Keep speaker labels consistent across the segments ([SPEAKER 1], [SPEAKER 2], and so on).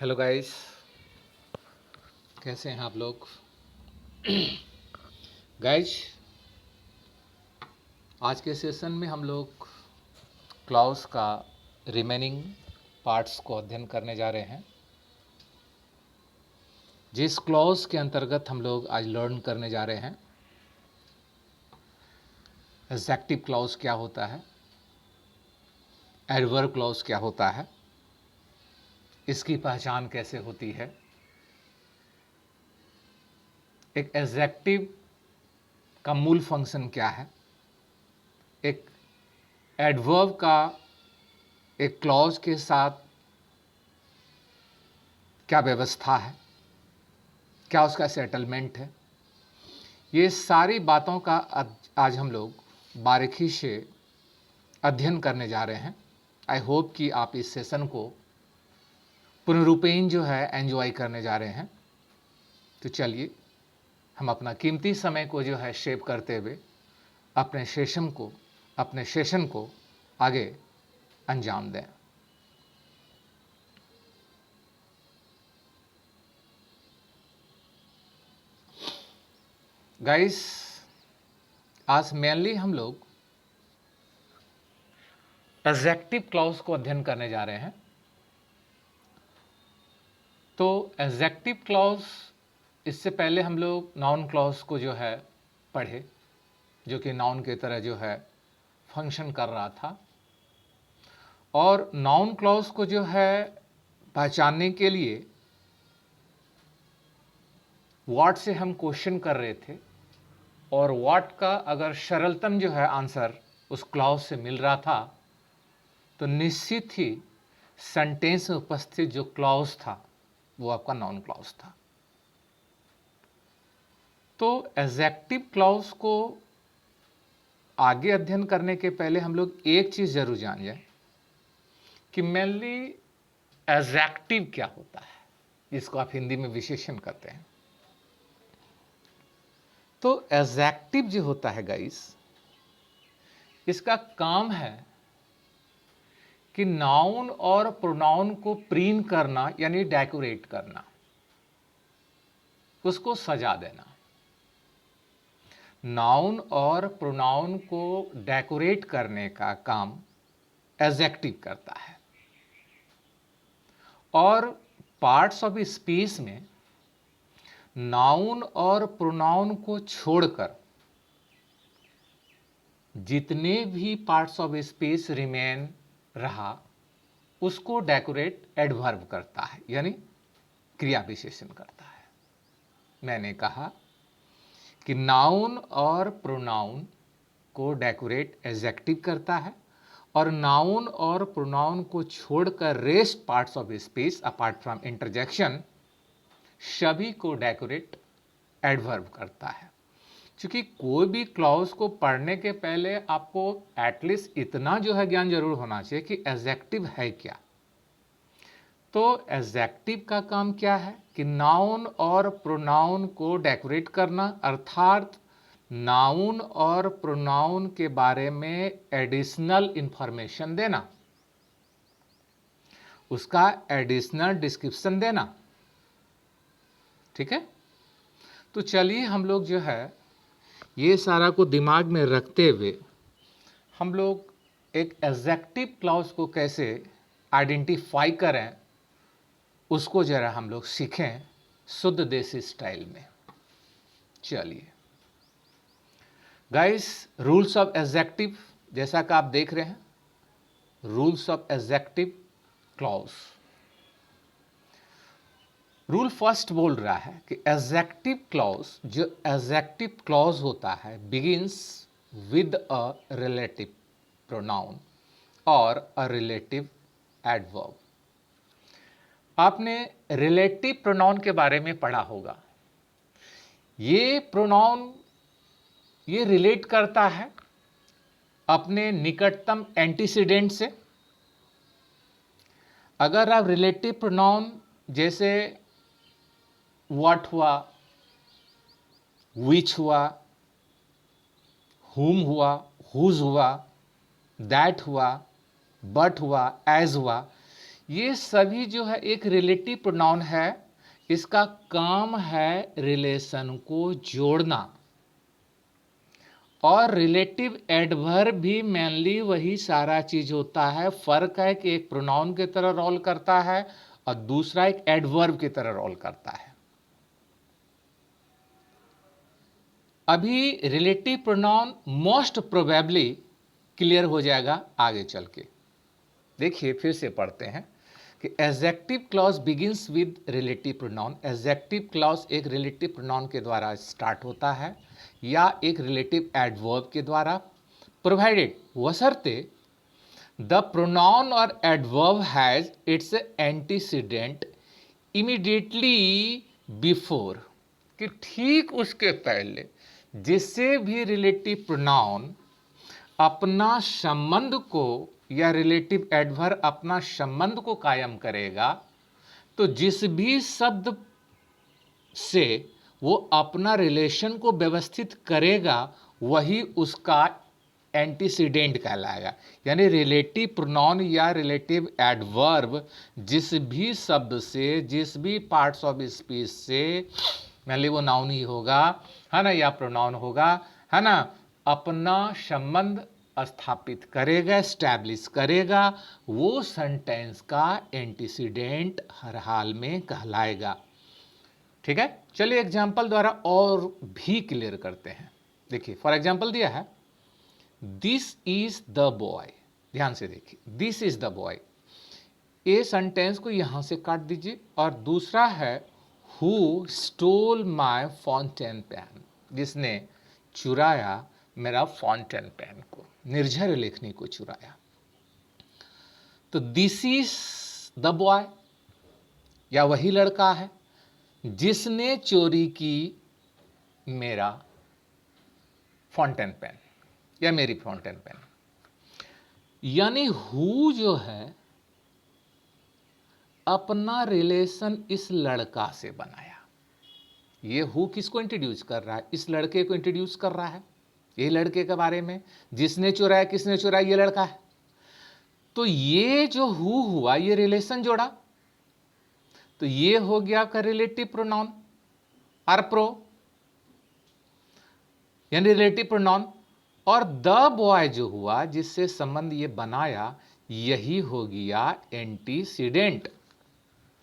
[SPEAKER 1] Hello guys, कैसे हैं आप लोग? गाइस, आज के सेशन में हम लोग क्लॉज का रिमेनिंग पार्ट्स को अध्ययन करने जा रहे हैं। जिस क्लॉज के अंतर्गत हम लोग आज लर्न करने जा रहे हैं, एग्जेक्टिव क्लॉज क्या होता है, एडवर्ब क्लॉज क्या होता है, इसकी पहचान कैसे होती है, एक एग्जेक्टिव का मूल फंक्शन क्या है, एक एडवर्ब का एक क्लॉज के साथ क्या व्यवस्था है, क्या उसका सेटलमेंट है, ये सारी बातों का आज हम लोग बारीकी से अध्ययन करने जा रहे हैं। आई होप कि आप इस सेशन को पूर्ण रूपेण जो है एंजॉय करने जा रहे हैं। तो चलिए हम अपना कीमती समय को जो है शेप करते हुए अपने सेशन को आगे अंजाम दें। गाइस, आज मेनली हम लोग एग्जेक्टिव क्लॉज को अध्ययन करने जा रहे हैं। तो एग्जेक्टिव क्लॉज, इससे पहले हम लोग नाउन क्लॉज को जो है पढ़े, जो कि नाउन की तरह जो है फंक्शन कर रहा था। और नाउन क्लॉज को जो है पहचानने के लिए व्हाट से हम क्वेश्चन कर रहे थे, और व्हाट का अगर सरलतम जो है आंसर उस क्लॉज से मिल रहा था, तो निश्चित ही सेंटेंस में उपस्थित जो क्लॉज था वो आपका नाउन क्लॉज था। तो एग्जेक्टिव क्लॉज को आगे अध्ययन करने के पहले हम लोग एक चीज जरूर जान जाए कि मेनली एग्जेक्टिव क्या होता है, जिसको आप हिंदी में विशेषण कहते हैं। तो एग्जेक्टिव जो होता है गाइस, इसका काम है कि नाउन और प्रोनाउन को प्रीन करना, यानी डेकोरेट करना, उसको सजा देना। नाउन और प्रोनाउन को डेकोरेट करने का काम एग्जेक्टिव करता है। और पार्ट्स ऑफ स्पीच में नाउन और प्रोनाउन को छोड़कर जितने भी पार्ट्स ऑफ स्पीच रिमेन रहा, उसको डेकोरेट एडवर्ब करता है, यानी क्रिया विशेषण करता है। मैंने कहा कि नाउन और प्रोनाउन को डेकोरेट एग्जेक्टिव करता है, और नाउन और प्रोनाउन को छोड़कर rest parts of speech apart from interjection सभी को डेकोरेट एडवर्ब करता है। क्योंकि कोई भी क्लॉज को पढ़ने के पहले आपको एटलीस्ट इतना जो है ज्ञान जरूर होना चाहिए कि एग्जेक्टिव है क्या। तो एग्जेक्टिव का काम क्या है कि नाउन और प्रोनाउन को डेकोरेट करना, अर्थात नाउन और प्रोनाउन के बारे में एडिशनल इंफॉर्मेशन देना, उसका एडिशनल डिस्क्रिप्शन देना। ठीक है, तो चलिए हम लोग जो है ये सारा को दिमाग में रखते हुए हम लोग एक एग्जेक्टिव क्लॉज को कैसे आइडेंटिफाई करें, उसको जरा हम लोग सीखें शुद्ध देसी स्टाइल में। चलिए गाइस, रूल्स ऑफ एग्जेक्टिव जैसा कि आप देख रहे हैं, rules of executive clause. Rule first बोल रहा है कि एग्जेक्टिव क्लॉज, जो एग्जेक्टिव क्लॉज होता है, begins with a relative pronoun और अ रिलेटिव एडवर्ब। आपने रिलेटिव प्रोनाउन के बारे में पढ़ा होगा। ये प्रोनाउन ये रिलेट करता है अपने निकटतम एंटीसीडेंट से। अगर आप रिलेटिव प्रोनाउन जैसे व्हाट हुआ, विच हुआ, हुम हुआ, हुज हुआ, दैट हुआ, बट हुआ, एज हुआ, ये सभी जो है एक रिलेटिव प्रोनाउन है, इसका काम है रिलेशन को जोड़ना। और रिलेटिव एडवर्ब भी मेनली वही सारा चीज होता है। फर्क है कि एक प्रोनाउन की तरह रोल करता है और दूसरा एक एडवर्ब की तरह रोल करता है। अभी relative pronoun most probably clear हो जाएगा आगे चल के। देखिए फिर से पढ़ते हैं कि adjective clause begins with relative pronoun. Adjective clause एक रिलेटिव प्रोनाउन के द्वारा स्टार्ट होता है या एक रिलेटिव एडवर्ब के द्वारा, प्रोवाइडेड बशर्ते द प्रोनाउन और adverb has its antecedent immediately before, कि ठीक उसके पहले जिससे भी रिलेटिव प्रोनाउन अपना संबंध को या रिलेटिव एडवर्ब अपना संबंध को कायम करेगा, तो जिस भी शब्द से वो अपना रिलेशन को व्यवस्थित करेगा वही उसका एंटीसीडेंट कहलाएगा। यानी रिलेटिव प्रोनाउन या रिलेटिव एडवर्ब जिस भी शब्द से, जिस भी पार्ट्स ऑफ स्पीच से, मान ली वो नाउन ही होगा, है ना, या प्रोनाउन होगा, है ना, अपना संबंध स्थापित करेगा, एस्टैब्लिश करेगा, वो सेंटेंस का एंटीसीडेंट हर हाल में कहलाएगा। ठीक है, चलिए एग्जाम्पल द्वारा और भी क्लियर करते हैं। देखिए फॉर एग्जाम्पल दिया है, दिस इज द बॉय। ध्यान से देखिए, this is the boy. A sentence को यहां से काट दीजिए और दूसरा है who stole my fountain pen, जिसने चुराया मेरा फाउंटेन पेन को, निर्झर लेखनी को चुराया। तो दिस इज द बॉय या वही लड़का है जिसने चोरी की मेरा फाउंटेन पेन या मेरी फाउंटेन पेन। यानी हु जो है अपना रिलेशन इस लड़का से बनाया। ये हु किसको इंट्रोड्यूस कर रहा है? इस लड़के को इंट्रोड्यूस कर रहा है, ये लड़के के बारे में। जिसने चुराया, किसने चुराया? ये लड़का है। तो ये जो हु हुआ, ये रिलेशन जोड़ा, तो ये हो गया आपका रिलेटिव प्रोनाउन आर प्रो, यानी रिलेटिव प्रोनाउन। और द बॉय जो हुआ, जिससे संबंध ये बनाया, यही हो गया एंटीसीडेंट।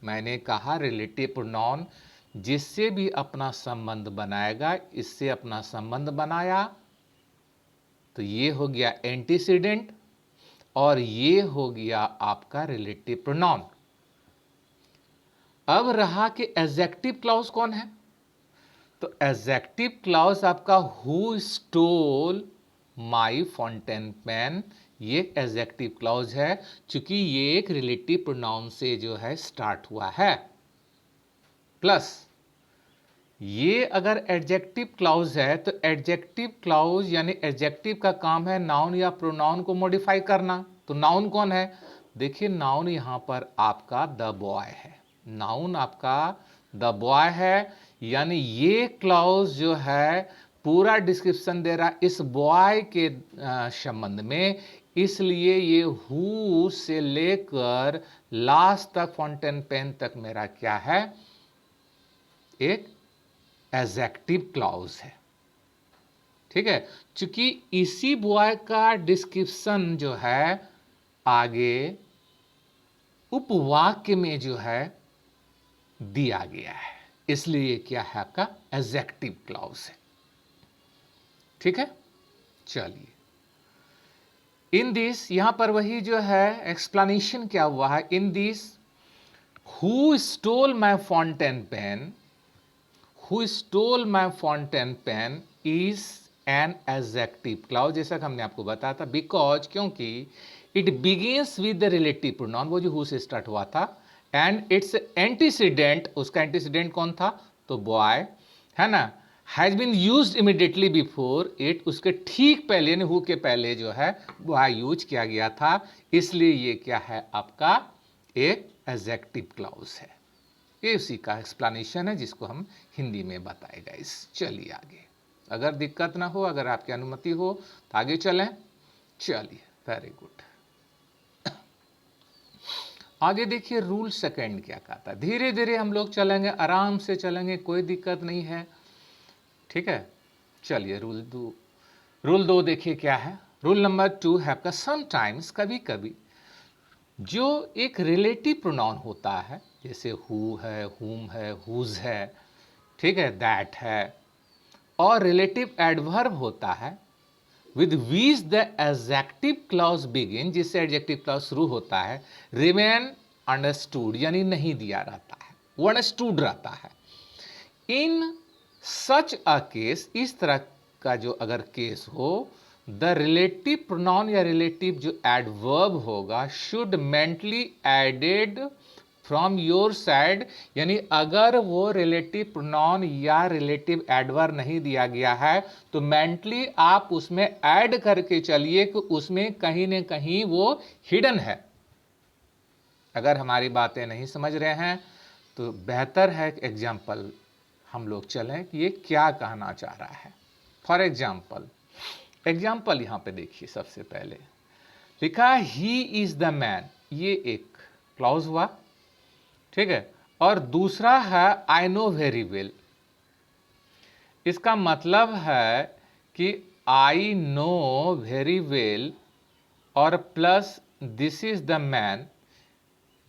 [SPEAKER 1] मैंने कहा रिलेटिव प्रोनाउन जिससे भी अपना संबंध बनाएगा, इससे अपना संबंध बनाया, तो ये हो गया एंटीसीडेंट और ये हो गया आपका रिलेटिव प्रोनाउन। अब रहा कि एडजेक्टिव क्लॉज कौन है? तो एडजेक्टिव क्लॉज आपका who stole my fountain pen, ये एडजेक्टिव क्लॉज है, चूंकि ये एक रिलेटिव प्रोनाउन से जो है स्टार्ट हुआ है। प्लस ये अगर एडजेक्टिव क्लॉज है तो एडजेक्टिव क्लॉज यानी एडजेक्टिव का काम है नाउन या प्रोनाउन को मॉडिफाई करना। तो नाउन कौन है? देखिए नाउन यहां पर आपका द बॉय है, नाउन आपका द बॉय है। यानी ये क्लॉज जो है पूरा डिस्क्रिप्शन दे रहा इस बॉय के संबंध में, इसलिए ये हु से लेकर लास्ट तक फाउंटेन पेन तक मेरा क्या है? एक एडजेक्टिव क्लॉज है। ठीक है, चूंकि इसी बॉय का डिस्क्रिप्शन जो है आगे उपवाक्य में जो है दिया गया है, इसलिए क्या है आपका एडजेक्टिव क्लॉज है। ठीक है, चलिए इन दिस, यहां पर वही जो है एक्सप्लेनेशन क्या हुआ है। In this who stole my fountain pen, who stole my fountain pen is an adjective clause, जैसा कि हमने आपको बताया था। बिकॉज, क्योंकि it begins with the relative pronoun, वो जो हु से स्टार्ट हुआ था, एंड इट्स एंटीसीडेंट, उसका एंटीसीडेंट कौन था? तो बॉय, है ना, has been used immediately before it, उसके ठीक पहले यानी हु के पहले जो है बॉय यूज किया गया था, इसलिए ये क्या है आपका एक एडजेक्टिव क्लॉज है। ये उसी का एक्सप्लेनेशन है जिसको हम हिंदी में बताएगा। इस चलिए आगे, अगर दिक्कत ना हो, अगर आपकी अनुमति हो तो आगे चलें। चलिए, वेरी गुड। आगे देखिए रूल सेकंड क्या कहता है। धीरे धीरे हम लोग चलेंगे, आराम से चलेंगे, कोई दिक्कत नहीं है, ठीक है। चलिए रूल दो देखिए क्या है। रूल नंबर 2 है आपका समटाइम्स, कभी कभी जो एक रिलेटिव प्रोनाउन होता है, जैसे हु है, हुम है, हुज है, ठीक है, दैट है, और रिलेटिव एडवर्ब होता है with which the adjective clause begin, जिससे एडजेक्टिव क्लॉज शुरू होता है, रिमेन अंडरस्टूड यानी नहीं दिया रहता है, वो अंडरस्टूड रहता है। इन सच अ केस, इस तरह का जो अगर केस हो, द रिलेटिव प्रोनाउन या रिलेटिव जो एडवर्ब होगा should mentally added from your side, यानी अगर वो रिलेटिव प्रोनाउन या रिलेटिव एडवर्ब नहीं दिया गया है तो मेंटली आप उसमें ऐड करके चलिए कि उसमें कहीं ना कहीं वो हिडन है। अगर हमारी बातें नहीं समझ रहे हैं तो बेहतर है कि एग्जाम्पल हम लोग चलें कि ये क्या कहना चाह रहा है। फॉर एग्जाम्पल यहां पे देखिए, सबसे पहले लिखा ही इज द मैन, ये एक क्लॉज हुआ, ठीक है, और दूसरा है आई नो वेरी वेल। इसका मतलब है कि आई नो वेरी वेल और plus this is the man,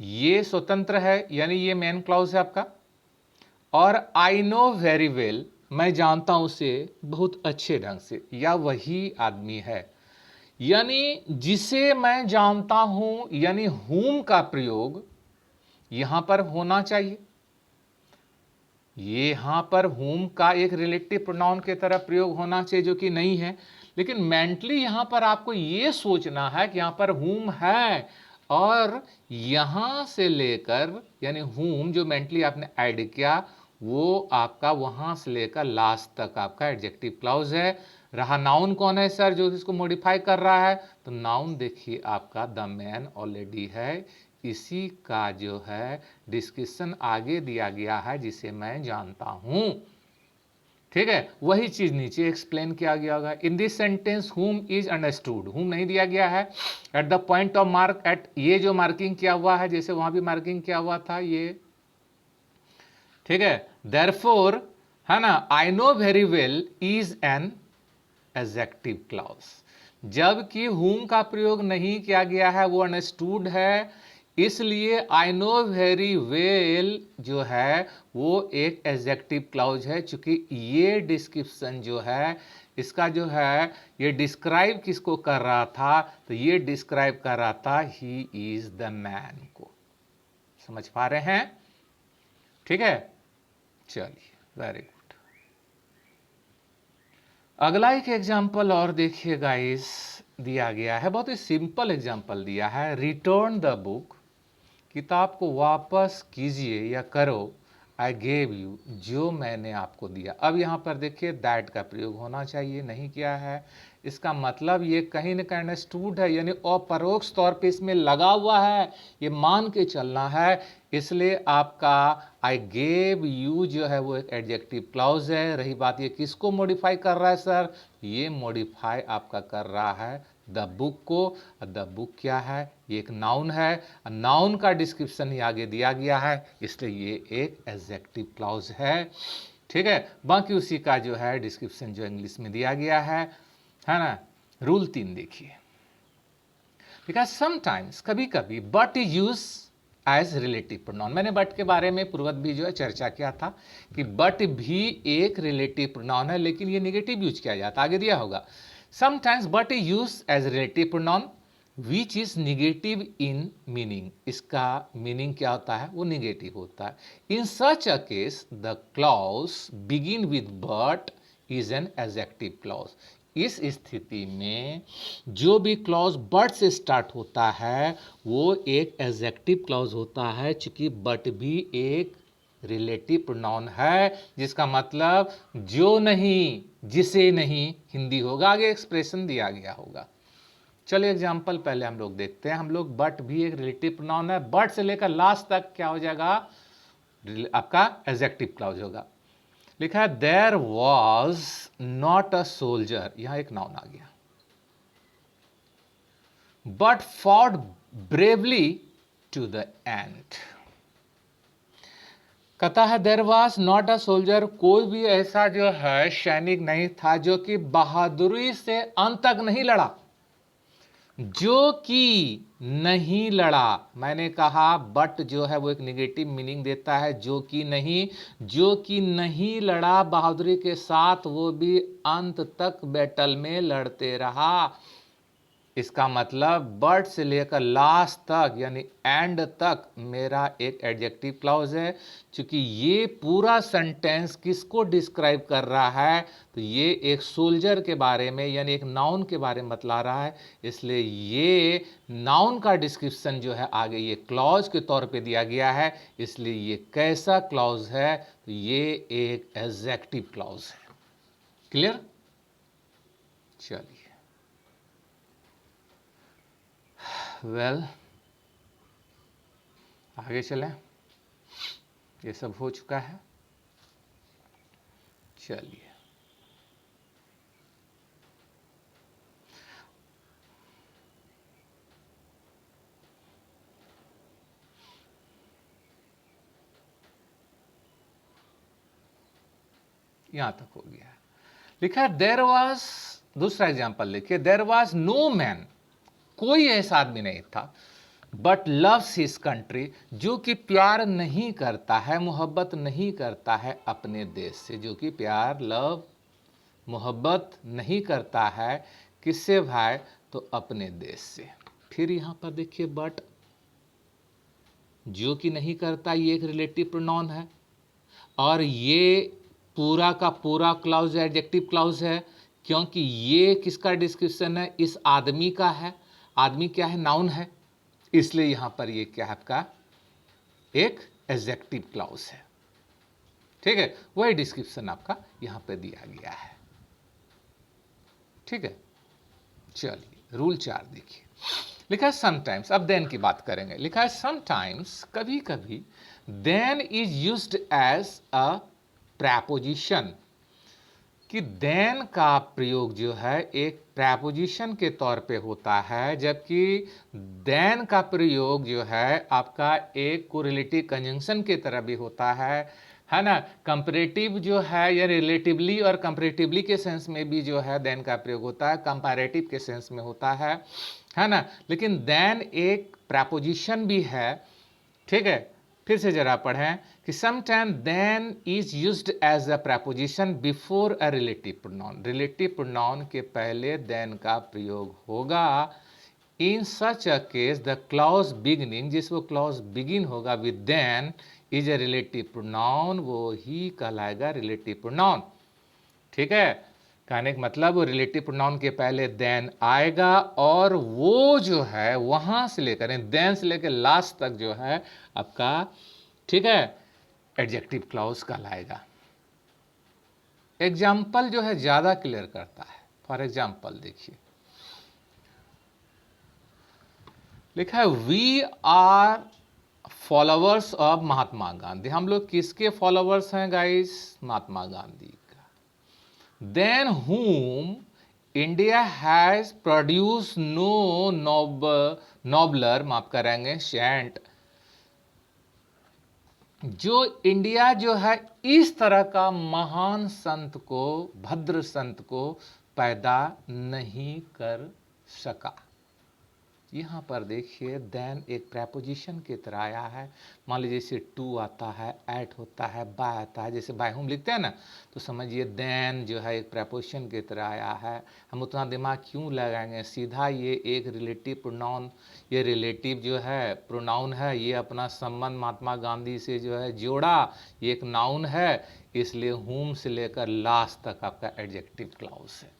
[SPEAKER 1] ये स्वतंत्र है यानी ये मेन क्लॉज है आपका, और आई नो वेरी वेल, मैं जानता हूं उसे बहुत अच्छे ढंग से, या वही आदमी है, यानी जिसे मैं जानता हूं, यानी whom का प्रयोग यहां पर होना चाहिए। यहां पर whom का एक रिलेटिव प्रोनाउन की तरह प्रयोग होना चाहिए, जो कि नहीं है। लेकिन मेंटली यहां पर आपको यह सोचना है कि यहां पर whom है, और यहां से लेकर यानी whom जो मेंटली आपने ऐड किया वो आपका वहां से लेकर लास्ट तक आपका एडजेक्टिव क्लॉज है। रहा नाउन कौन है सर जो इसको मॉडिफाई कर रहा है, तो नाउन देखिए आपका द मैन ऑलरेडी है, इसी का जो है डिस्क्रिप्शन आगे दिया गया है जिसे मैं जानता हूं, ठीक है। वही चीज नीचे एक्सप्लेन किया गया होगा। In this sentence whom is understood, whom नहीं दिया गया है। At the point of mark, at ये जो मार्किंग किया हुआ है, जैसे वहां भी मार्किंग किया हुआ था ये, ठीक है। देयरफॉर, है ना, I know very well is an adjective clause, जबकि whom का प्रयोग नहीं किया गया है, वो अंडरस्टूड है, इसलिए आई नो वेरी वेल जो है वो एक एडजेक्टिव क्लॉज है। चूंकि ये डिस्क्रिप्शन जो है इसका जो है ये डिस्क्राइब किसको कर रहा था, तो ये डिस्क्राइब कर रहा था ही इज द मैन को। समझ पा रहे हैं, ठीक है। चलिए, वेरी गुड। अगला एक एग्जाम्पल और देखिए गाइस, दिया गया है, बहुत ही सिंपल एग्जाम्पल दिया है। रिटर्न द बुक, किताब को वापस कीजिए या करो, आई गेव यू, जो मैंने आपको दिया। अब यहाँ पर देखिए दैट का प्रयोग होना चाहिए, नहीं किया है। इसका मतलब ये कहीं ना कहीं अंडरस्टूड है, यानी अपरोक्ष तौर पे इसमें लगा हुआ है, ये मान के चलना है। इसलिए आपका आई गेव यू जो है वो एक एडजेक्टिव क्लॉज है। रही बात ये किसको मॉडिफाई कर रहा है सर, ये मॉडिफाई आपका कर रहा है द बुक को। द बुक क्या है, ये एक नाउन है, नाउन का डिस्क्रिप्शन ही आगे दिया गया है, इसलिए ये एक एडजेक्टिव क्लॉज है, ठीक है। बाकी उसी का जो है डिस्क्रिप्शन जो इंग्लिश में दिया गया है ना। रूल 3 देखिए, बिकॉज समटाइम्स, कभी कभी, but is use as relative pronoun. मैंने बट के बारे में पूर्वत भी जो है चर्चा किया था कि बट भी एक रिलेटिव प्रोनाउन है, लेकिन ये निगेटिव यूज किया जाता है, आगे दिया होगा। Sometimes but is use as relative pronoun which is negative in meaning, इसका मीनिंग क्या होता है, वो निगेटिव होता है। In such a case the clause begin with but is an adjective clause. इस स्थिति में जो भी क्लॉज बट से स्टार्ट होता है वो एक एडजेक्टिव क्लॉज होता है, चूंकि बट भी एक रिलेटिव प्रोनाउन है, जिसका मतलब जो नहीं, जिसे नहीं हिंदी होगा, आगे एक्सप्रेशन दिया गया होगा। चलिए एग्जांपल पहले हम लोग देखते हैं। हम लोग बट भी एक रिलेटिव प्रोनाउन है, बट से लेकर लास्ट तक क्या हो जाएगा आपका एडजेक्टिव क्लॉज होगा। लिखा है there was not a soldier, यहां एक नाउन आ गया, but fought bravely to the end. कहता है there was not a soldier, कोई भी ऐसा जो है सैनिक नहीं था जो कि बहादुरी से अंत तक नहीं लड़ा, जो कि नहीं लड़ा। मैंने कहा बट जो है वो एक निगेटिव मीनिंग देता है, जो कि नहीं लड़ा बहादुरी के साथ, वो भी अंत तक बैटल में लड़ते रहा। इसका मतलब बट से लेकर लास्ट तक यानी एंड तक मेरा एक एडजेक्टिव क्लॉज है। क्योंकि ये पूरा सेंटेंस किसको डिस्क्राइब कर रहा है, तो ये एक सोल्जर के बारे में यानी एक नाउन के बारे में बतला रहा है, इसलिए ये नाउन का डिस्क्रिप्शन जो है आगे ये क्लॉज के तौर पे दिया गया है। इसलिए ये कैसा क्लॉज है, तो ये एक एडजेक्टिव क्लॉज है। क्लियर? चलिए वेल आगे चलें, ये सब हो चुका है। चलिए यहां तक हो गया। लिखा है देयर वाज, दूसरा एग्जांपल लिखिए, देयर वाज नो मैन, कोई ऐसा आदमी नहीं था, बट लव्स हिज कंट्री, जो कि प्यार नहीं करता है, मोहब्बत नहीं करता है अपने देश से, जो कि प्यार लव मोहब्बत नहीं करता है किससे भाई, तो अपने देश से। फिर यहां पर देखिए बट, जो कि नहीं करता ये एक रिलेटिव प्रोनाउन है, और ये पूरा का पूरा क्लाउज एडजेक्टिव क्लाउज है, क्योंकि ये किसका डिस्क्रिप्शन है, इस आदमी का है। आदमी क्या है, नाउन है, इसलिए यहां पर ये क्या है आपका एक एडजेक्टिव क्लाउज है। ठीक है, वही डिस्क्रिप्शन आपका यहां पे दिया गया है। ठीक है, चलिए रूल 4 देखिए, लिखा है समटाइम्स, अब देन की बात करेंगे। लिखा है समटाइम्स, कभी कभी, then is used as a preposition, कि देन का प्रयोग जो है एक प्रेपोजिशन के तौर पे होता है, जबकि देन का प्रयोग जो है आपका एक कोरिलेटिव कंजंक्शन की तरह भी होता है ना। कंपैरेटिव जो है या रिलेटिवली और कंपैरेटिवली के सेंस में भी जो है देन का प्रयोग होता है, कंपैरेटिव के सेंस में होता है ना। लेकिन देन एक प्रेपोजिशन भी है। ठीक है, फिर से जरा पढ़ें कि sometime then is used as a preposition before a relative pronoun, relative pronoun के पहले देन का प्रयोग होगा। In such a case the clause beginning, जिसको क्लॉज बिगिन होगा with then, is a relative pronoun, वो ही कहलाएगा रिलेटिव प्रोनाउन। ठीक है, कहने का मतलब वो रिलेटिव प्रोनाउन के पहले देन आएगा, और वो जो है वहां से लेकर देन से लेकर लास्ट तक जो है आपका, ठीक है, एडजेक्टिव क्लॉज कहलाएगा। एग्जाम्पल जो है ज्यादा क्लियर करता है। फॉर एग्जाम्पल देखिए, लिखा है we are followers of Mahatma Gandhi, हम लोग किसके फॉलोअर्स हैं गाइस, महात्मा गांधी का। Then whom India has produce no nobler, माफ करेंगे सेंट, जो इंडिया जो है इस तरह का महान संत को, भद्र संत को पैदा नहीं कर सका। यहां पर देखिए देन एक प्रेपोजिशन की तरह आया है। मान लीजिए जैसे टू आता है, एट होता है, बाय आता है, जैसे बाय होम लिखते हैं ना, तो समझिए देन जो है एक प्रेपोजिशन की तरह आया है। हम उतना दिमाग क्यों लगाएंगे, सीधा ये एक रिलेटिव प्रोनाउन, ये रिलेटिव जो है प्रोनाउन है, ये अपना संबंध महात्मा गांधी से जो है जोड़ा, ये एक नाउन है, इसलिए होम से लेकर लास्ट तक आपका एडजेक्टिव क्लॉज है।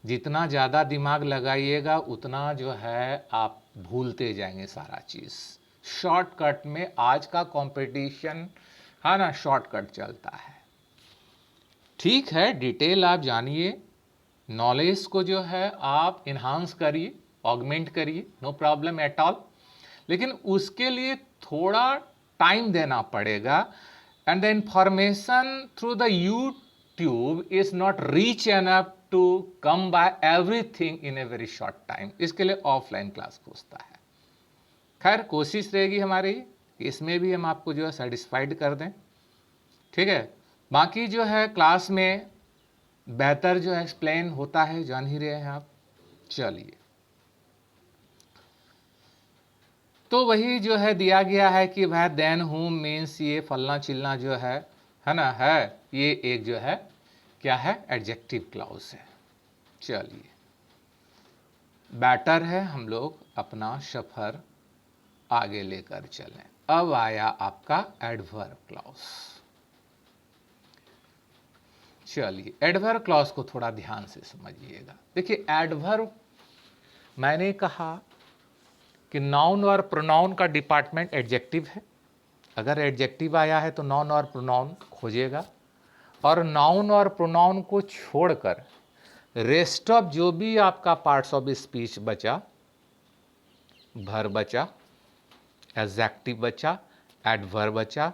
[SPEAKER 1] जितना ज़्यादा दिमाग लगाइएगा उतना जो है आप भूलते जाएंगे सारा चीज़। शॉर्टकट में आज का कंपटीशन है ना, शॉर्टकट चलता है। ठीक है, डिटेल आप जानिए, नॉलेज को जो है आप इन्हांस करिए, ऑगमेंट करिए, नो प्रॉब्लम एट ऑल, लेकिन उसके लिए थोड़ा टाइम देना पड़ेगा। And the information through the YouTube is not reach enough to come by everything in a very short time. इसके लिए ऑफलाइन क्लास खोजता है। खैर कोशिश रहेगी हमारी कि इसमें भी हम आपको जो है सेटिस्फाइड कर दें, ठीक है। बाकी जो है क्लास में बेहतर जो है एक्सप्लेन होता है, जान ही रहे हैं आप। चलिए, तो वही जो है दिया गया है कि वह देन हुम मीन्स ये फलना चिलना जो है ना, है ये एक जो है क्या है, एडजेक्टिव क्लाउज है। चलिए, बेटर है हम लोग अपना सफर आगे लेकर चलें। अब आया आपका एडवर्ब क्लॉज। चलिए, एडवर्ब क्लॉज को थोड़ा ध्यान से समझिएगा। देखिए, एडवर्ब मैंने कहा कि नाउन और प्रोनाउन का डिपार्टमेंट एडजेक्टिव है। अगर एडजेक्टिव आया है तो नाउन और प्रोनाउन खोजेगा, और नाउन और प्रोनाउन को छोड़कर रेस्ट ऑफ जो भी आपका पार्ट्स ऑफ स्पीच बचा, वर्ब बचा, एडजेक्टिव बचा, एडवर्ब बचा,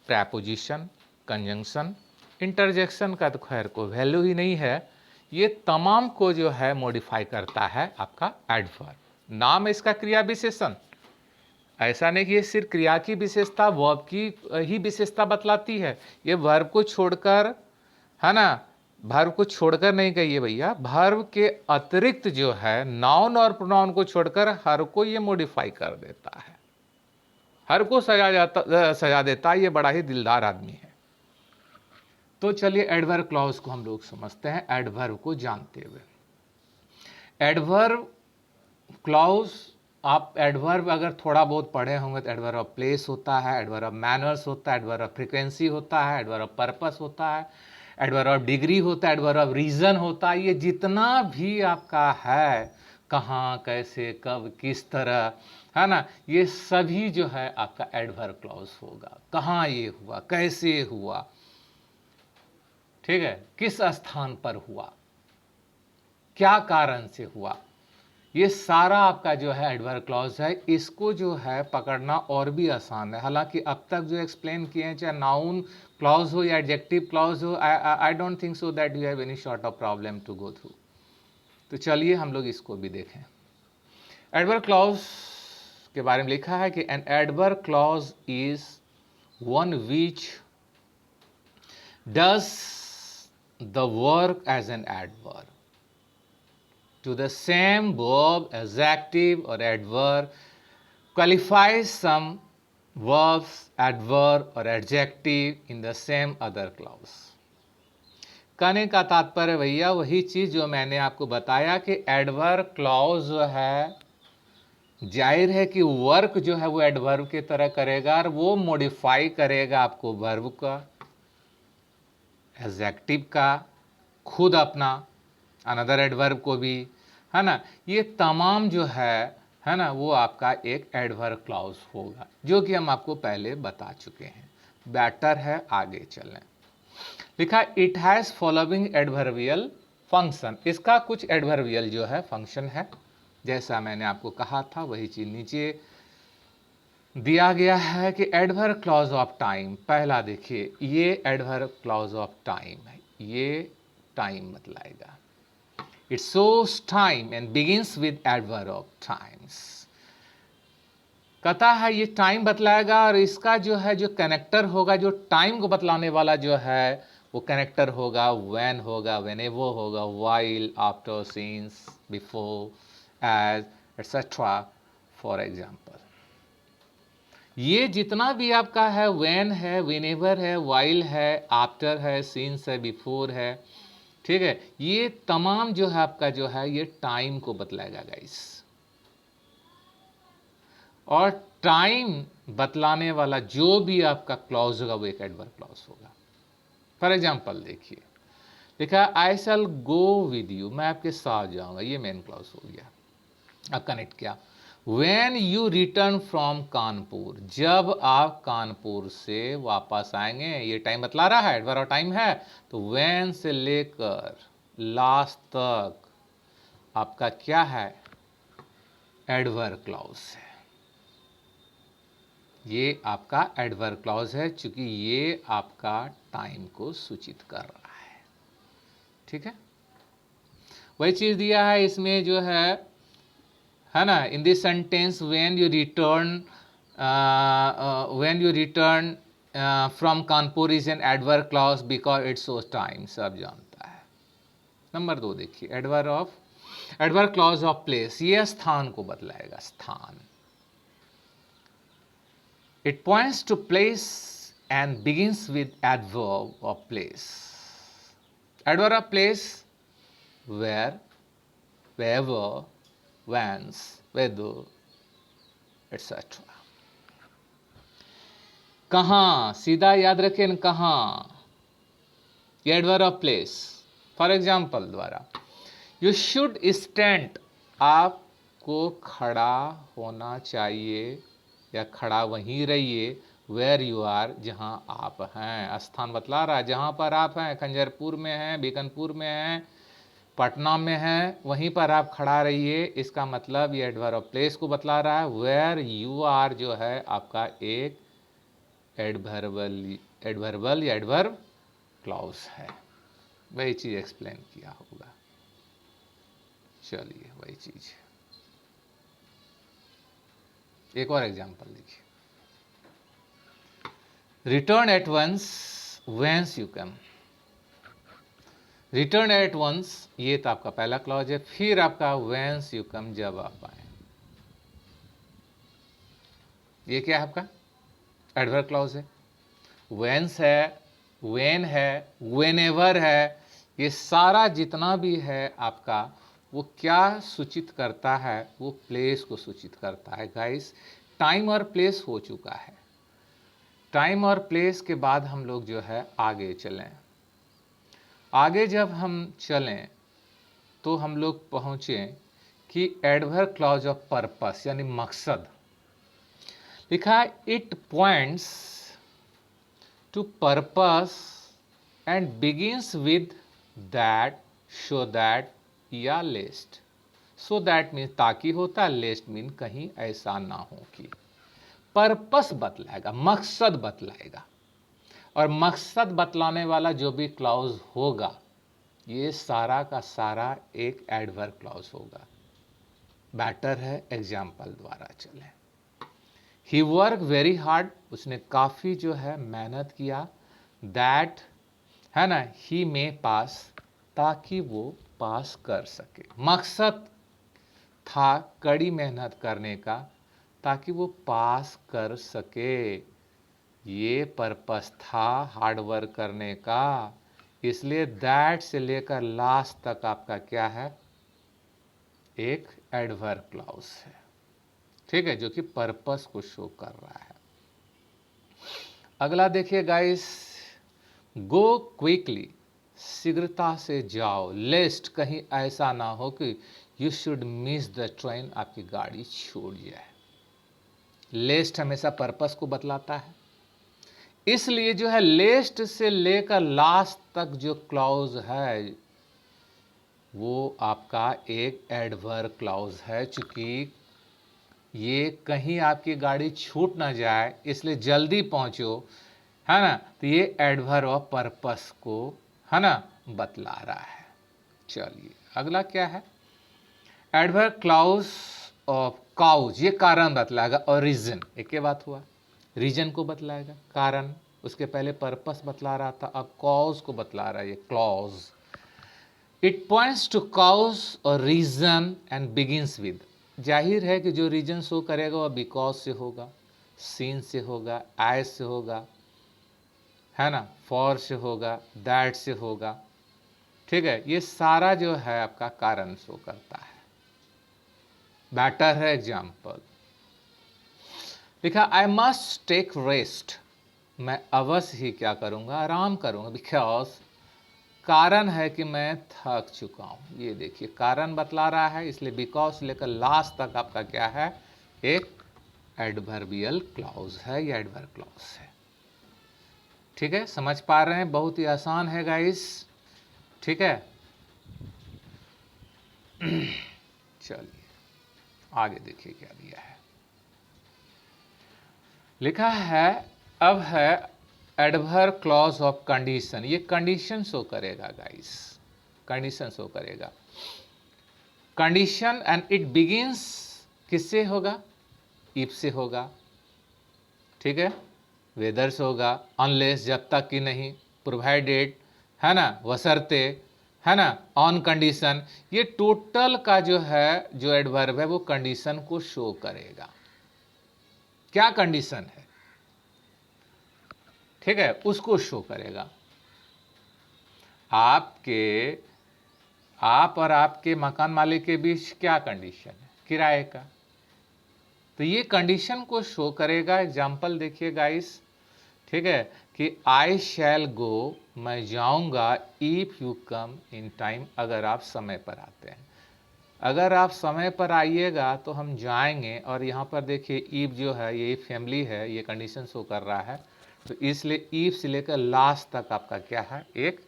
[SPEAKER 1] प्रेपोजिशन, कंजंक्शन, इंटरजेक्शन का तो खैर कोई वैल्यू ही नहीं है, ये तमाम को जो है मॉडिफाई करता है आपका एडवर्ब। नाम है इसका क्रिया विशेषण। ऐसा नहीं कि ये सिर्फ क्रिया की विशेषता, वर्ब की ही विशेषता बतलाती है। ये वर्ब को छोड़कर, है ना, वर्ब को छोड़कर नहीं कहिए भैया, वर्ब के अतिरिक्त जो है नाउन और प्रोनाउन को छोड़कर हर को ये मॉडिफाई कर देता है, हर को सजा देता है। ये बड़ा ही दिलदार आदमी है। तो चलिए एडवर्ब क्लॉज को हम लोग समझते हैं, एडवर्ब को जानते हुए। एडवर्ब क्लॉज, आप एडवर्ब अगर थोड़ा बहुत पढ़े होंगे तो एडवर्ब ऑफ प्लेस होता है, एडवर्ब ऑफ मैनर्स होता है, एडवर्ब ऑफ फ्रीक्वेंसी होता है, एडवर्ब ऑफ पर्पस होता है, एडवर्ब ऑफ डिग्री होता है, एडवर्ब ऑफ रीजन होता है। ये जितना भी आपका है, कहाँ, कैसे, कब, किस तरह, है ना, ये सभी जो है आपका एडवर्ब क्लॉज होगा। कहाँ ये हुआ, कैसे हुआ, ठीक है, किस स्थान पर हुआ, क्या कारण से हुआ, ये सारा आपका जो है एडवर्ब क्लॉज है। इसको जो है पकड़ना और भी आसान है। हालांकि अब तक जो एक्सप्लेन किए हैं, चाहे नाउन क्लॉज हो या एडजेक्टिव क्लॉज हो, I don't think so that you have any short of problem to go through. तो चलिए हम लोग इसको भी देखें। एडवर्ब क्लॉज के बारे में लिखा है कि an adverb clause is one which does the work as an adverb to the same verb, adjective or adverb, qualifies some verbs, adverb or adjective in the same other clause। कहने का तात्पर्य भैया वही चीज जो मैंने आपको बताया कि एडवर्ब क्लॉज जो है, जाहिर है कि वर्क जो है वो एडवर्ब की तरह करेगा और वो मॉडिफाई करेगा आपको वर्ब का, एडजेक्टिव का, खुद अपना अनदर एडवर्ब को भी, है ना। ये तमाम जो है ना, वो आपका एक एडवर्ब क्लॉज होगा, जो कि हम आपको पहले बता चुके हैं। बेटर है आगे चलें। लिखा it has following adverbial function. इसका कुछ एडवर्बियल जो है फंक्शन है, जैसा मैंने आपको कहा था वही चीज नीचे दिया गया है कि एडवर्ब क्लॉज ऑफ टाइम। पहला देखिए, ये एडवर्ब क्लॉज ऑफ टाइम है, ये time बतलाएगा। It shows time and begins with adverb of times। कहता है ये टाइम बतलाएगा और इसका जो है जो कनेक्टर होगा, जो टाइम को बतलाने वाला जो है वो कनेक्टर होगा, when होगा, whenever होगा, while, after, since, before, as, etc। For example, ये जितना भी आपका है, when है, whenever है, while है, after है, since है, before है, ठीक है, ये तमाम जो है आपका जो है ये टाइम को बतलाएगा गाइस। और टाइम बतलाने वाला जो भी आपका क्लॉज होगा वो एक एडवर्ब क्लॉज होगा। फॉर एग्जांपल देखिए, लिखा आई शैल गो विद यू, मैं आपके साथ जाऊंगा, ये मेन क्लॉज हो गया। अब कनेक्ट किया, When you return from Kanpur, जब आप कानपुर से वापस आएंगे, ये टाइम बतला रहा है, एडवर्ब टाइम है। तो when से लेकर लास्ट तक आपका क्या है, एडवर्ब क्लॉज है। ये आपका एडवर्ब क्लॉज है, चूंकि ये आपका टाइम को सूचित कर रहा है, ठीक है। वही चीज दिया है इसमें जो है है ना, इन this sentence when you return from Kanpur is an adverb clause because it shows time, सब जानता है। नंबर 2 देखिए, एडवर्ब क्लॉज ऑफ प्लेस, ये स्थान को बतलाएगा, स्थान। It points to place and begins with adverb of place. Adverb of place where, wherever, whence, whether, etc. कहाँ, सीधा याद रखें, कहाँ, ये adverb of place. For example द्वारा, यू शुड स्टैंड, आपको खड़ा होना चाहिए या खड़ा वहीं रहिए, वेयर यू आर, जहाँ आप हैं। स्थान बतला रहा है, जहाँ पर आप हैं, खंजरपुर में हैं, बीकानपुर में हैं, पटना में है, वहीं पर आप खड़ा रहिए। इसका मतलब ये एडवर्ब ऑफ प्लेस को बतला रहा है। वेयर यू आर जो है आपका एक एडवर्बल या एडवर्ब क्लॉज है। वही चीज एक्सप्लेन किया होगा। चलिए वही चीज, एक और एग्जांपल देखिए, return at once whence you come. Return at once, ये तो आपका पहला क्लॉज है। फिर आपका व्हेंस यू कम, जब आप आए, ये क्या है आपका एडवर्ब क्लॉज है। व्हेंस है, व्हेन है, व्हेनेवर है, ये सारा जितना भी है आपका, वो क्या सूचित करता है, वो प्लेस को सूचित करता है। गाइस, टाइम और प्लेस हो चुका है। टाइम और प्लेस के बाद हम लोग जो है आगे चलें। आगे जब हम चलें तो हम लोग पहुँचे कि एडवर्ब क्लॉज ऑफ पर्पस यानी मकसद। लिखा है it points to purpose and begins with that, so that या लेस्ट। सो दैट मीन ताकि होता है, लेस्ट मीन कहीं ऐसा ना हो कि। पर्पस बतलाएगा, मकसद बतलाएगा, और मकसद बतलाने वाला जो भी क्लॉज होगा, ये सारा का सारा एक एडवर्ब क्लॉज होगा। बेटर है एग्जाम्पल द्वारा चले। ही वर्क वेरी हार्ड, उसने काफ़ी जो है मेहनत किया। दैट है ना, ही में पास, ताकि वो पास कर सके। मकसद था कड़ी मेहनत करने का, ताकि वो पास कर सके। ये पर्पस था हार्ड वर्क करने का, इसलिए दैट से लेकर लास्ट तक आपका क्या है, एक एडवर्ब क्लॉज है। ठीक है, जो कि पर्पस को शो कर रहा है। अगला देखिए गाइस, गो क्विकली, शीघ्रता से जाओ। लेस्ट कहीं ऐसा ना हो कि you should miss the train, आपकी गाड़ी छूट जाए। लेस्ट हमेशा पर्पस को बतलाता है, इसलिए जो है लेस्ट से लेकर लास्ट तक जो क्लॉज है वो आपका एक एडवर्ब क्लॉज है। चूंकि ये कहीं आपकी गाड़ी छूट ना जाए, इसलिए जल्दी पहुंचो, है ना, तो ये एडवर्ब ऑफ पर्पस को है ना बतला रहा है। चलिए अगला क्या है, एडवर्ब क्लॉज ऑफ काउज, ये कारण बतलाएगा, और रीजन, एक ही बात हुआ, रीजन को बतलाएगा, कारण। उसके पहले पर्पस बतला रहा था, अब कॉज को बतला रहा है ये क्लॉज। इट पॉइंट्स टू कॉज और रीजन एंड बिगिंस विद। जाहिर है कि जो रीजन शो करेगा वह बिकॉज से होगा, सीन से होगा, एज से होगा, है ना, फॉर से होगा, दैट से होगा। ठीक है, ये सारा जो है आपका कारण शो करता है। बेटर है एग्जाम्पल, लिखा आई मस्ट टेक रेस्ट, मैं अवश्य ही क्या करूंगा, आराम करूंगा। बिकॉज कारण है कि मैं थक चुका हूं। ये देखिए कारण बतला रहा है, इसलिए बिकॉज से लेकर लास्ट तक आपका क्या है, एक एडवर्बियल क्लॉज है या एडवर्ब क्लॉज है। ठीक है, समझ पा रहे हैं, बहुत ही आसान है गाइस। ठीक है, चलिए आगे देखिए क्या दिया है। लिखा है अब है एडवर्ब क्लॉज ऑफ कंडीशन। ये कंडीशन शो करेगा गाइस, कंडीशन शो करेगा। कंडीशन एंड इट बिगिंस किससे होगा? इफ से होगा, ठीक है, वेदर से होगा, अनलेस जब तक कि नहीं, प्रोवाइडेड है ना, बशर्ते है ना, ऑन कंडीशन। ये टोटल का जो है जो एडवर्ब है वो कंडीशन को शो करेगा। क्या कंडीशन है, ठीक है, उसको शो करेगा। आप और आपके मकान मालिक के बीच क्या कंडीशन है? किराए का। तो ये कंडीशन को शो करेगा। एग्जाम्पल देखिए गाइस, ठीक है, कि आई शैल गो, मैं जाऊंगा, if you come in time, अगर आप समय पर आते हैं। अगर आप समय पर आइएगा तो हम जाएंगे, और यहाँ पर देखिए इफ जो है ये फैमिली है, ये कंडीशन शो कर रहा है। तो इसलिए इफ से लेकर लास्ट तक आपका क्या है? एक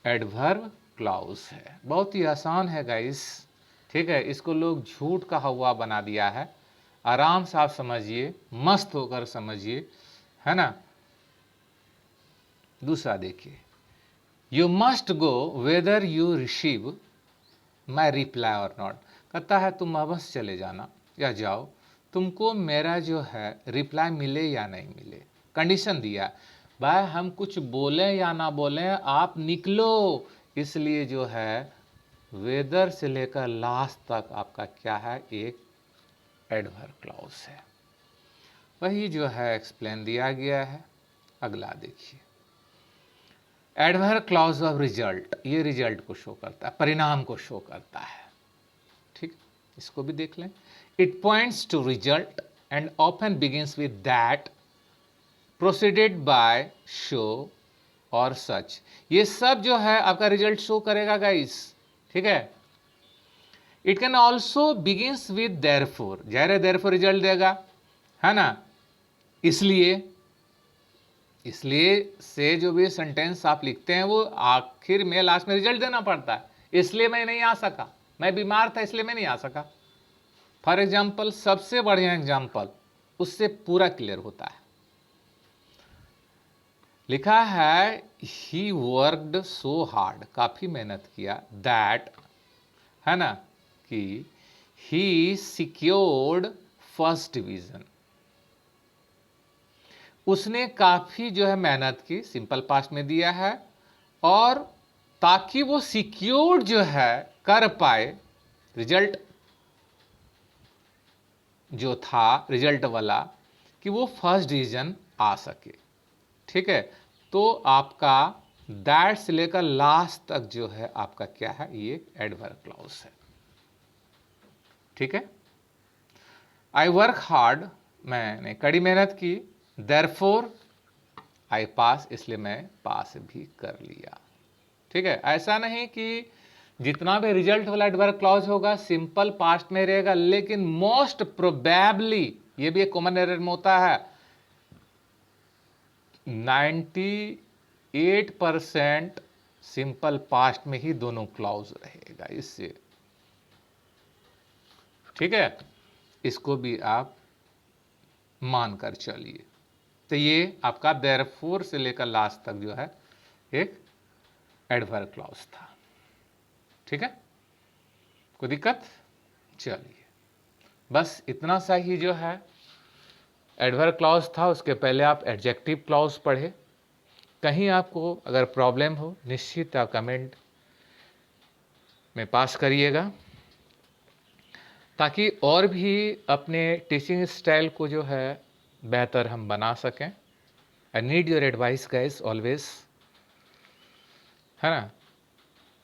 [SPEAKER 1] एडवर्ब क्लॉज है। बहुत ही आसान है गाइस, ठीक है, इसको लोग झूठ का हवा बना दिया है। आराम से आप समझिए, मस्त होकर समझिए, है ना। दूसरा देखिए, you must go whether you receive my reply और नॉट। कहता है तुम अवश्य चले जाना या जाओ, तुमको मेरा जो है रिप्लाई मिले या नहीं मिले। कंडीशन दिया भाई, हम कुछ बोलें या ना बोलें, आप निकलो। इसलिए जो है वेदर से लेकर लास्ट तक आपका क्या है? एक एडवर्ब क्लॉज है। वही जो है एक्सप्लेन दिया गया है। अगला देखिए, एडवर्ब क्लॉज ऑफ रिजल्ट। ये रिजल्ट को शो करता है, परिणाम को शो करता है, ठीक, इसको भी देख लें। It points to result and often begins with that, preceded by, so और सच। ये सब जो है आपका रिजल्ट शो करेगा गाइस, ठीक है। It can also begins with therefore, जाहिर है देयरफॉर रिजल्ट देगा, है ना। इसलिए से जो भी सेंटेंस आप लिखते हैं वो आखिर में लास्ट में रिजल्ट देना पड़ता है। इसलिए मैं नहीं आ सका, मैं बीमार था इसलिए मैं नहीं आ सका। फॉर एग्जाम्पल, सबसे बढ़िया एग्जाम्पल, उससे पूरा क्लियर होता है। लिखा है ही वर्कड सो हार्ड, काफी मेहनत किया, दैट, है ना, कि ही सिक्योर्ड फर्स्ट डिवीजन। उसने काफी जो है मेहनत की, सिंपल पास्ट में दिया है, और ताकि वो सिक्योर्ड जो है कर पाए, रिजल्ट जो था रिजल्ट वाला, कि वो फर्स्ट डिवीजन आ सके, ठीक है। तो आपका दैट से लेकर लास्ट तक जो है आपका क्या है? ये एडवर्ब क्लॉज है, ठीक है। आई वर्क हार्ड, मैंने कड़ी मेहनत की, देयरफॉर आई पास, इसलिए मैं पास भी कर लिया, ठीक है। ऐसा नहीं कि जितना भी रिजल्ट वाला एडवर्ब क्लॉज होगा सिंपल पास्ट में रहेगा, लेकिन मोस्ट प्रोबेबली, ये भी एक कॉमन एरर में होता है, 98% सिंपल पास्ट में ही दोनों क्लॉज रहेगा इससे, ठीक है। इसको भी आप मानकर चलिए। तो ये आपका देयरफॉर से लेकर लास्ट तक जो है एक एडवर्ब क्लॉज था, ठीक है। कोई दिक्कत? चलिए, बस इतना सा ही जो है एडवर्ब क्लॉज था। उसके पहले आप एडजेक्टिव क्लॉज पढ़े। कहीं आपको अगर प्रॉब्लम हो, निश्चित आप कमेंट में पास करिएगा, ताकि और भी अपने टीचिंग स्टाइल को जो है बेहतर हम बना सकें। I need your advice guys always, है ना।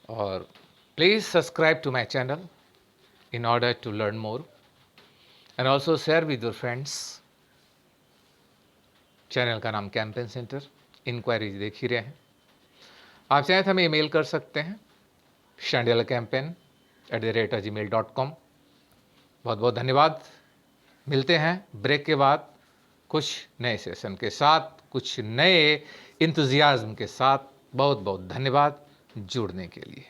[SPEAKER 1] और please subscribe to my channel in order to learn more, and also share with your friends। Channel का नाम कैंपेन सेंटर, इंक्वायरीज देख ही रहे हैं। आप चाहें तो हमें ईमेल कर सकते हैं shandialcampaign@gmail.com। बहुत बहुत धन्यवाद। मिलते हैं ब्रेक के बाद कुछ नए सेशन के साथ, कुछ नए इंतजियाज्म के साथ। बहुत बहुत धन्यवाद जुड़ने के लिए।